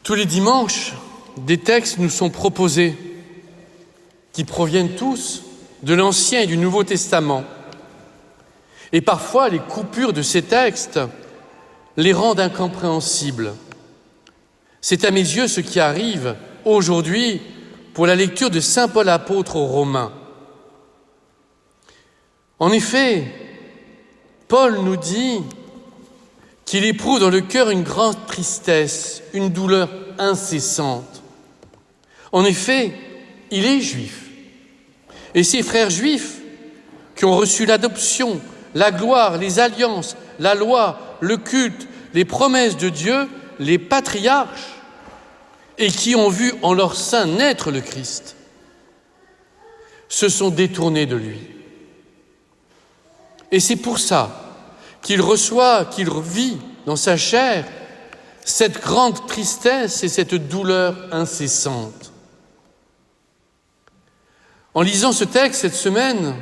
Tous les dimanches, des textes nous sont proposés qui proviennent tous de l'Ancien et du Nouveau Testament. Et parfois, les coupures de ces textes les rendent incompréhensibles. C'est à mes yeux ce qui arrive aujourd'hui pour la lecture de saint Paul apôtre aux Romains. En effet, Paul nous dit qu'il éprouve dans le cœur une grande tristesse, une douleur incessante. En effet, il est juif. Et ses frères juifs, qui ont reçu l'adoption, la gloire, les alliances, la loi, le culte, les promesses de Dieu, les patriarches, et qui ont vu en leur sein naître le Christ, se sont détournés de lui. Et c'est pour ça qu'il vit dans sa chair cette grande tristesse et cette douleur incessante. En lisant ce texte cette semaine,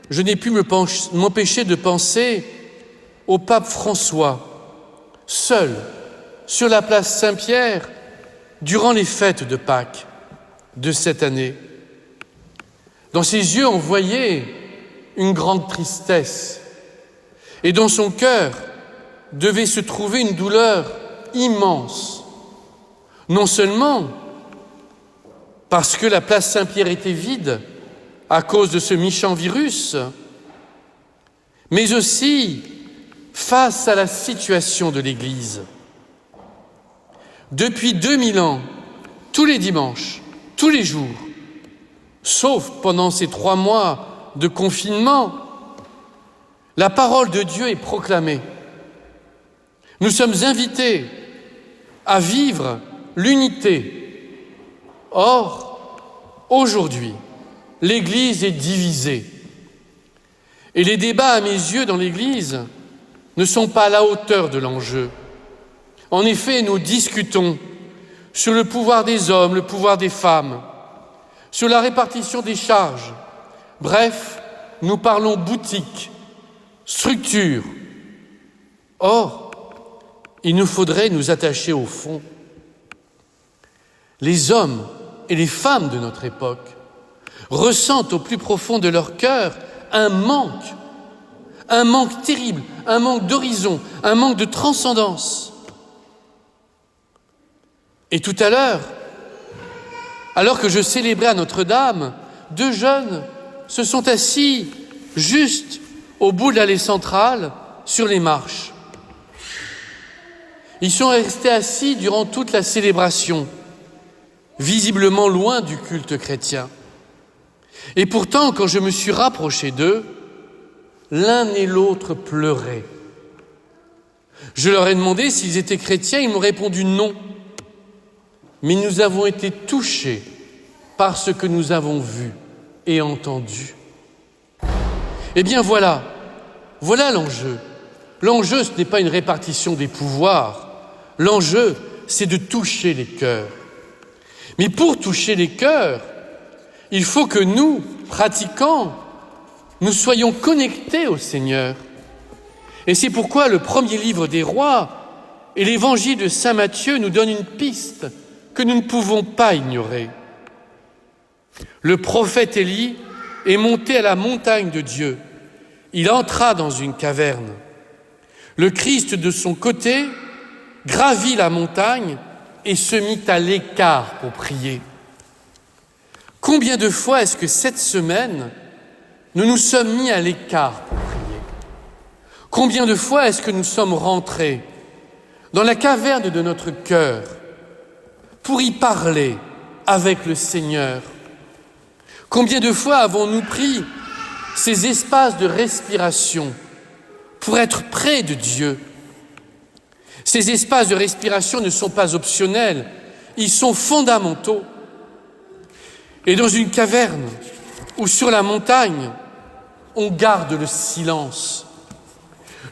je n'ai pu m'empêcher de penser au pape François, seul, sur la place Saint-Pierre, durant les fêtes de Pâques de cette année. Dans ses yeux, on voyait une grande tristesse, et dans son cœur devait se trouver une douleur immense, non seulement parce que la place Saint-Pierre était vide à cause de ce méchant virus, mais aussi face à la situation de l'Église. Depuis 2000 ans, tous les dimanches, tous les jours, sauf pendant ces 3 mois de confinement, la parole de Dieu est proclamée. Nous sommes invités à vivre l'unité. Or, aujourd'hui, l'Église est divisée. Et les débats, à mes yeux, dans l'Église, ne sont pas à la hauteur de l'enjeu. En effet, nous discutons sur le pouvoir des hommes, le pouvoir des femmes, sur la répartition des charges. Bref, nous parlons boutique, structure. Or, il nous faudrait nous attacher au fond. Les hommes et les femmes de notre époque ressentent au plus profond de leur cœur un manque terrible, un manque d'horizon, un manque de transcendance. Et tout à l'heure, alors que je célébrais à Notre-Dame, 2 jeunes se sont assis juste au bout de l'allée centrale, sur les marches. Ils sont restés assis durant toute la célébration, visiblement loin du culte chrétien. Et pourtant, quand je me suis rapproché d'eux, l'un et l'autre pleuraient. Je leur ai demandé s'ils étaient chrétiens, ils m'ont répondu non. Mais nous avons été touchés par ce que nous avons vu et entendu. Eh bien voilà l'enjeu. L'enjeu, ce n'est pas une répartition des pouvoirs. L'enjeu, c'est de toucher les cœurs. Mais pour toucher les cœurs, il faut que nous, pratiquants, nous soyons connectés au Seigneur. Et c'est pourquoi le premier livre des rois et l'évangile de saint Matthieu nous donnent une piste que nous ne pouvons pas ignorer. Le prophète Élie est monté à la montagne de Dieu. Il entra dans une caverne. Le Christ, de son côté, gravit la montagne et se mit à l'écart pour prier. Combien de fois est-ce que cette semaine, nous nous sommes mis à l'écart pour prier? Combien de fois est-ce que nous sommes rentrés dans la caverne de notre cœur pour y parler avec le Seigneur? Combien de fois avons-nous pris ces espaces de respiration pour être près de Dieu? Ces espaces de respiration ne sont pas optionnels, ils sont fondamentaux. Et dans une caverne ou sur la montagne, on garde le silence.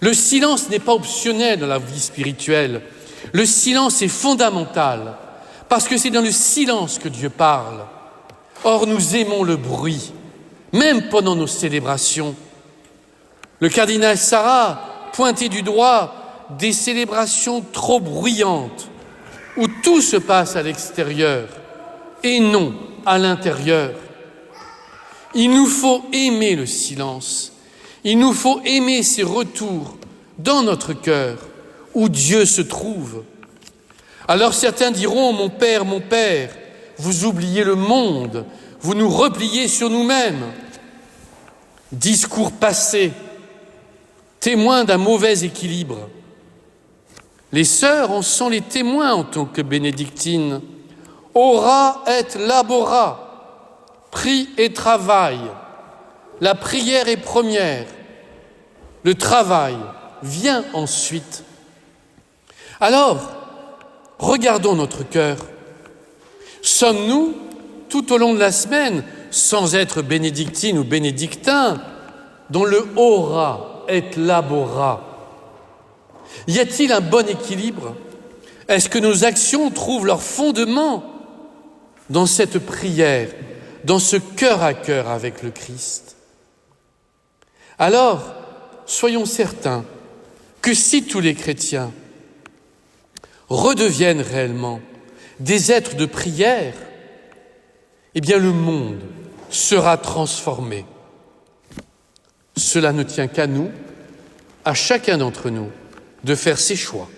Le silence n'est pas optionnel dans la vie spirituelle. Le silence est fondamental, parce que c'est dans le silence que Dieu parle. Or, nous aimons le bruit, même pendant nos célébrations. Le cardinal Sarrat pointait du doigt des célébrations trop bruyantes. où tout se passe à l'extérieur et non à l'intérieur. Il nous faut aimer le silence. Il nous faut aimer ces retours dans notre cœur où Dieu se trouve. Alors certains diront, mon Père, vous oubliez le monde, vous nous repliez sur nous-mêmes. Discours passé, témoin d'un mauvais équilibre. Les sœurs en sont les témoins en tant que bénédictines. Ora et labora, prie et travail. La prière est première, le travail vient ensuite. Alors, regardons notre cœur. Sommes-nous, tout au long de la semaine, sans être bénédictines ou bénédictins, dans le ora et labora? Y a-t-il un bon équilibre? Est-ce que nos actions trouvent leur fondement dans cette prière, dans ce cœur à cœur avec le Christ? Alors, soyons certains que si tous les chrétiens redeviennent réellement des êtres de prière, eh bien le monde sera transformé. Cela ne tient qu'à nous, à chacun d'entre nous, de faire ses choix.